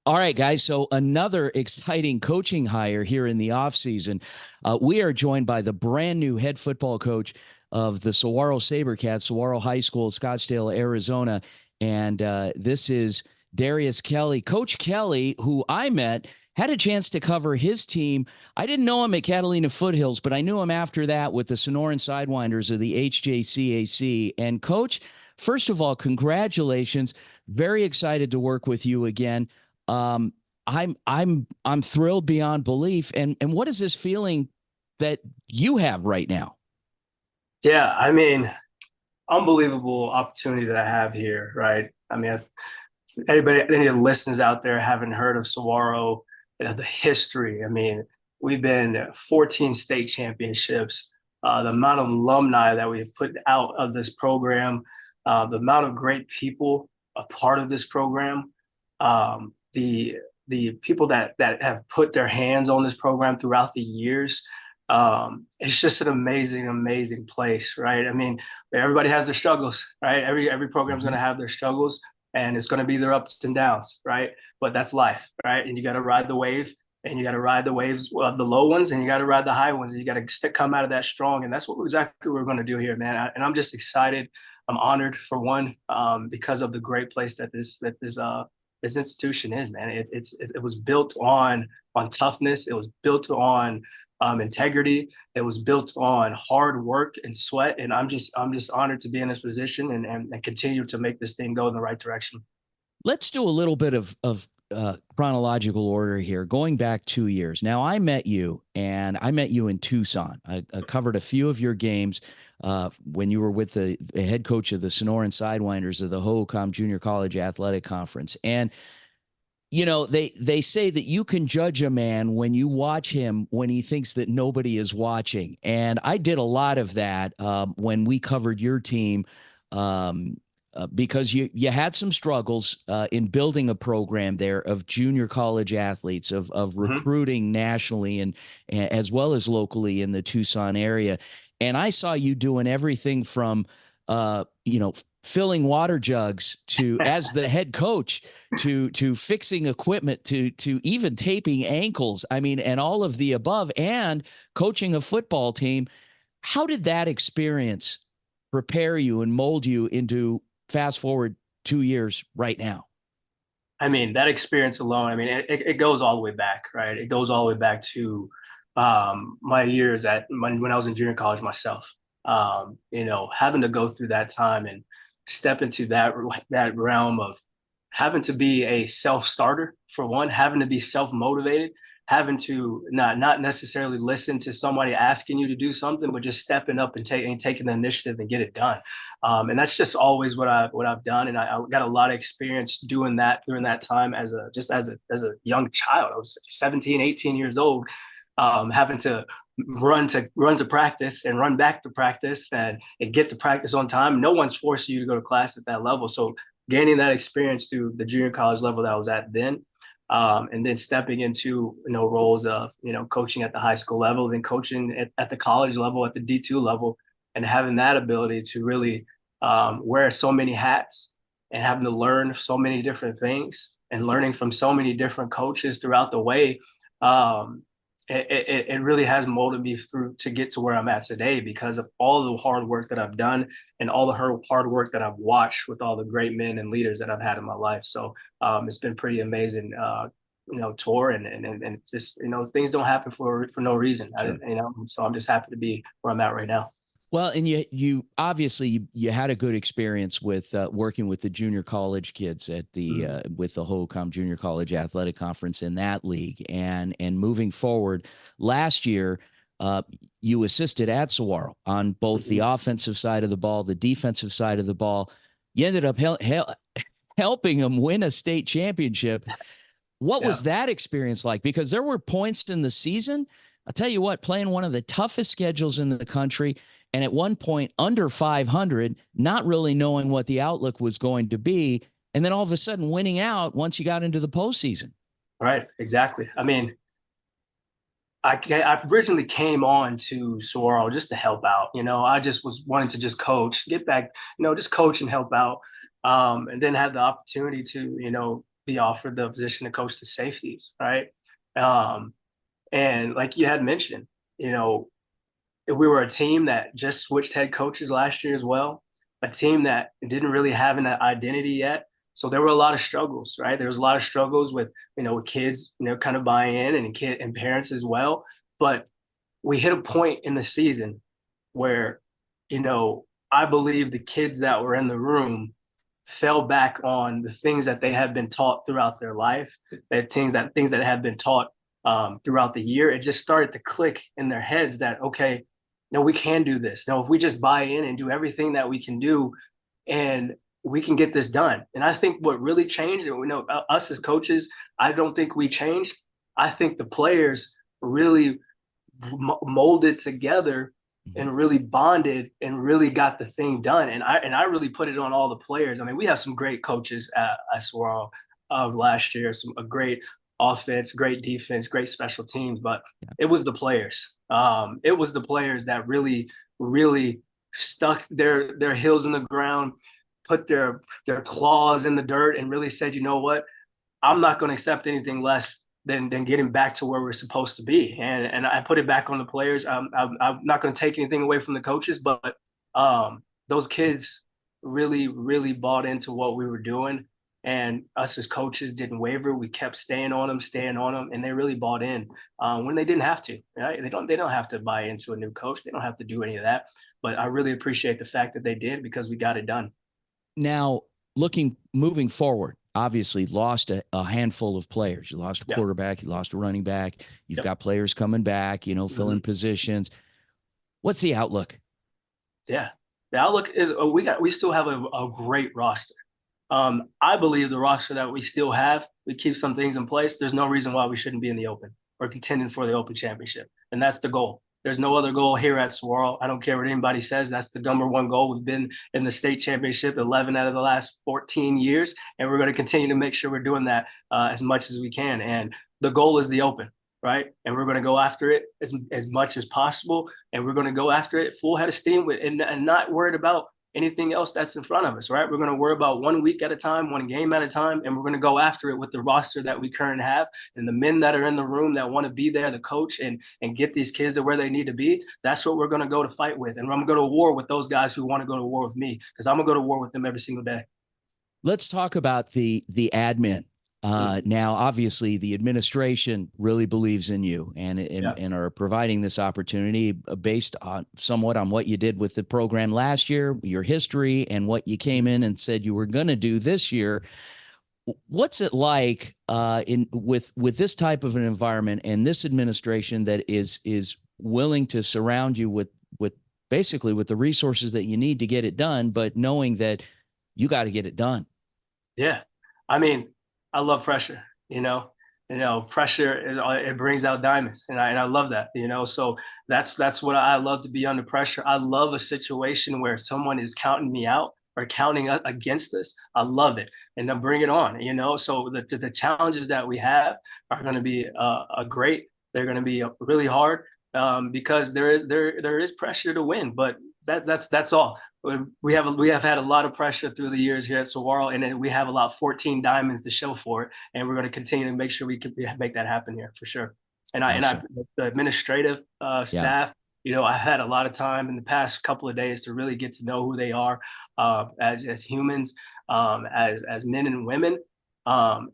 All right, guys. So another exciting coaching hire here in the offseason. We are joined by the brand new head football coach of the Saguaro Sabercats, Saguaro High School, Scottsdale, Arizona. And this is Darius Kelly. Coach Kelly, who I met, had a chance to cover his team. I didn't know him at Catalina Foothills, but I knew him after that with the Sonoran Sidewinders of the HJCAC. And Coach, first of all, congratulations. Very excited to work with you again. Um, I'm thrilled beyond belief. And what is this feeling that you have right now? Yeah, I mean, unbelievable opportunity that I have here, right? I mean, if anybody, any of the listeners out there haven't heard of Saguaro, the history. I mean, we've been 14 state championships. The amount of alumni that we've put out of this program, the amount of great people a part of this program, the people that have put their hands on this program throughout the years. It's just an amazing place, right? I mean, everybody has their struggles, right? Every program's going Mhm. to have their struggles, and it's going to be their ups and downs, right? But that's life, right? And you got to ride the wave, and you got to ride the waves of the low ones, and you got to ride the high ones, and you got to come out of that strong. And that's what exactly we're going to do here, man. And I'm just excited. I'm honored for one, because of the great place this institution is, man. It was built on toughness. It was built on integrity. It was built on hard work and sweat. And I'm just honored to be in this position and continue to make this thing go in the right direction. Let's do a little bit of chronological order here, going back 2 years. Now, I met you in Tucson. I covered a few of your games when you were with the head coach of the Sonoran Sidewinders of the Hohokam Junior College Athletic Conference. And they say that you can judge a man when you watch him when he thinks that nobody is watching. And I did a lot of that when we covered your team. Because you had some struggles in building a program there of junior college athletes, of Mm-hmm. recruiting nationally and as well as locally in the Tucson area. And I saw you doing everything from, filling water jugs to as the head coach to fixing equipment to even taping ankles. I mean, and all of the above, and coaching a football team. How did that experience prepare you and mold you into fast forward 2 years right now? I mean, that experience alone, I mean, it goes all the way back, right? It goes all the way back to my years when I was in junior college myself. Having to go through that time and step into that realm of having to be a self starter for one, having to be self motivated, having to not necessarily listen to somebody asking you to do something, but just stepping up and taking the initiative and get it done. And that's just always what I've done, and I got a lot of experience doing that during that time as a young child. I was 17, 18 years old, having to run to practice and run back to practice and get to practice on time. No one's forcing you to go to class at that level. So gaining that experience through the junior college level that I was at then, and then stepping into roles of coaching at the high school level, then coaching at the college level, at the D2 level, and having that ability to really wear so many hats and having to learn so many different things and learning from so many different coaches throughout the way. Um, it really has molded me through to get to where I'm at today because of all the hard work that I've done and all the hard work that I've watched with all the great men and leaders that I've had in my life. So it's been pretty amazing, tour and it's just, things don't happen for no reason. Sure. So I'm just happy to be where I'm at right now. Well, and you obviously you had a good experience with working with the junior college kids at the Mm-hmm. with the Hohokam Junior College Athletic Conference in that league, and moving forward, last year you assisted at Saguaro on both the Mm-hmm. offensive side of the ball, the defensive side of the ball. You ended up helping them win a state championship. What Yeah. was that experience like? Because there were points in the season, I'll tell you what, playing one of the toughest schedules in the country, and at one point under 500, not really knowing what the outlook was going to be, and then all of a sudden winning out once you got into the postseason. Right. Exactly. I mean, I originally came on to Saguaro just to help out. I just was wanting to just coach, get back, just coach and help out. And then had the opportunity to, be offered the position to coach the safeties, right? Um, and like you had mentioned, you know, we were a team that just switched head coaches last year as well, a team that didn't really have an identity yet. So there were a lot of struggles, right? There was a lot of struggles with, with kids, kind of buying in and parents as well. But we hit a point in the season where, you know, I believe the kids that were in the room fell back on the things that they had been taught throughout their life, things that had been taught throughout the year. It just started to click in their heads that, okay, no, we can do this. No, if we just buy in and do everything that we can do, and we can get this done. And I think what really changed, and we know us as coaches, I don't think we changed. I think the players really molded together and really bonded and really got the thing done. And I really put it on all the players. I mean, we have some great coaches at Saguaro of last year, a great offense, great defense, great special teams, but it was the players. It was the players that really, really stuck their heels in the ground, put their claws in the dirt, and really said, you know what, I'm not going to accept anything less than getting back to where we're supposed to be. And I put it back on the players. I'm not going to take anything away from the coaches, but those kids really, really bought into what we were doing. And us as coaches didn't waver. We kept staying on them, and they really bought in when they didn't have to. Right? They don't have to buy into a new coach. They don't have to do any of that. But I really appreciate the fact that they did, because we got it done. Now, moving forward, obviously lost a handful of players. You lost a quarterback, you lost a running back. You've got players coming back, filling positions. What's the outlook? Yeah, the outlook is we still have a great roster. I believe the roster that we still have, we keep some things in place. There's no reason why we shouldn't be in the Open or contending for the Open Championship, and that's the goal. There's no other goal here at Saguaro. I don't care what anybody says. That's the number one goal. We've been in the state championship 11 out of the last 14 years, and we're going to continue to make sure we're doing that as much as we can. And the goal is the Open, right? And we're going to go after it as much as possible, and we're going to go after it full head of steam and not worried about anything else that's in front of us, right? We're going to worry about 1 week at a time, one game at a time, and we're going to go after it with the roster that we currently have and the men that are in the room that want to be there to coach and get these kids to where they need to be. That's what we're going to go to fight with. And I'm going to go to war with those guys who want to go to war with me, because I'm going to go to war with them every single day. Let's talk about the admin. Now, obviously, the administration really believes in you and are providing this opportunity based on somewhat on what you did with the program last year, your history, and what you came in and said you were going to do this year. What's it like with this type of an environment and this administration that is willing to surround you with basically with the resources that you need to get it done, but knowing that you got to get it done? Yeah, I mean, I love pressure, pressure it brings out diamonds. And I love that, so that's what I love, to be under pressure. I love a situation where someone is counting me out or counting against us. I love it. And then bring it on, so the challenges that we have are going to be great. They're going to be really hard because there is pressure to win, but that's all. We have had a lot of pressure through the years here at Saguaro, and then we have 14 diamonds to show for it, and we're going to continue to make sure we can make that happen here for sure. And Awesome. The administrative staff, I had a lot of time in the past couple of days to really get to know who they are as humans, as men and women, and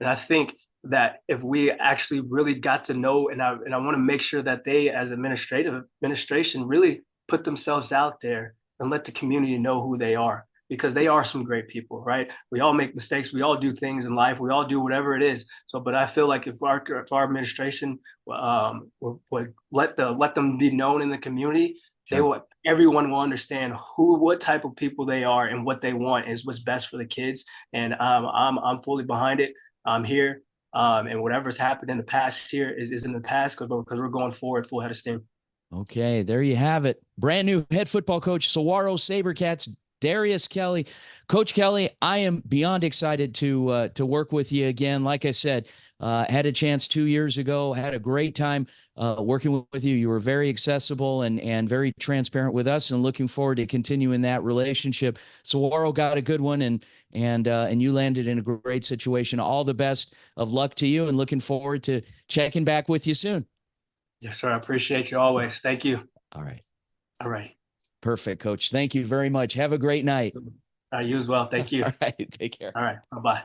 I think that if we actually really got to know, and I want to make sure that they, as administration, really put themselves out there and let the community know who they are, because they are some great people, right? We all make mistakes. We all do things in life. We all do whatever it is. So, but I feel like if our administration would let them be known in the community, everyone will understand what type of people they are and what they want is what's best for the kids. And I'm fully behind it. I'm here. And whatever's happened in the past here is in the past, because we're going forward full head of steam. Okay, there you have it. Brand new head football coach, Saguaro Sabercats, Darius Kelly. Coach Kelly, I am beyond excited to work with you again. Like I said, Had a chance 2 years ago. Had a great time working with you. You were very accessible and very transparent with us, and looking forward to continuing that relationship. Saguaro got a good one, and you landed in a great situation. All the best of luck to you, and looking forward to checking back with you soon. Yes, sir. I appreciate you always. Thank you. All right. All right. Perfect, Coach. Thank you very much. Have a great night. You as well. Thank you. All right. Take care. All right. Bye-bye.